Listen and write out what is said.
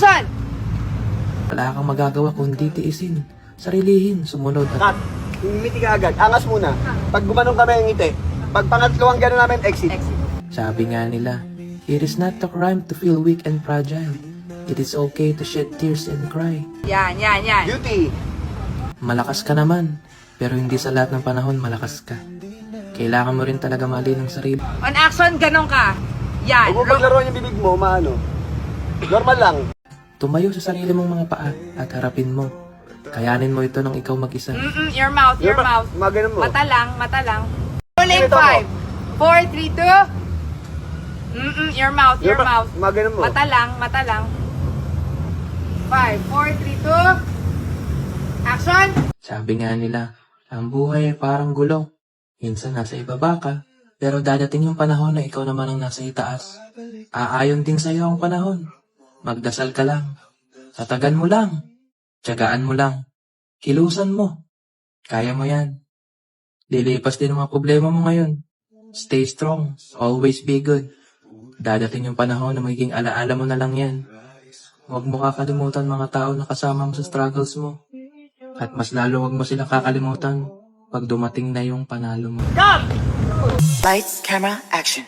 Action! Wala kang magagawa kundi tiisin, sarilihin, sumunod at Cut. Ngiti ka agad. Angas muna. Pag gumanong kami ang ngiti. Pag pangatlong gano'n namin, exit. sabi nga nila, it is not a crime to feel weak and fragile. It is okay to shed tears and cry. Yan. Beauty. Malakas ka naman, pero hindi sa lahat ng panahon malakas ka. Kailangan mo rin talaga mahalin ang sarili. On action, ganon ka. Yan. Huwag mo paglaruan yung bibig mo, maano. Normal lang. Tumayo sa sarili mong mga paa at harapin mo. Kayanin mo ito ng ikaw mag-isa. Your mouth. Mga ganun mo. Mata lang. Rolling Ito mo. 5, 4, 3, 2. Your mouth. Mga ganun mo. Mata lang. 5, 4, 3, 2. Action! Sabi nga nila, ang buhay ay parang gulong. Minsan nasa ibaba ka, pero dadating yung panahon na ikaw naman ang nasa itaas. Aayon din sa'yo ang panahon. Magdasal ka lang. Tatagan mo lang. Tiyagaan mo lang. Kilusan mo. Kaya mo yan. Lilipas din ang mga problema mo ngayon. Stay strong. Always be good. Dadating yung panahon na magiging alaala mo na lang yan. Huwag mo kakalimutan mga tao na kasama mo sa struggles mo. At mas lalo huwag mo sila kakalimutan pag dumating na yung panalo mo. Lights, camera, action.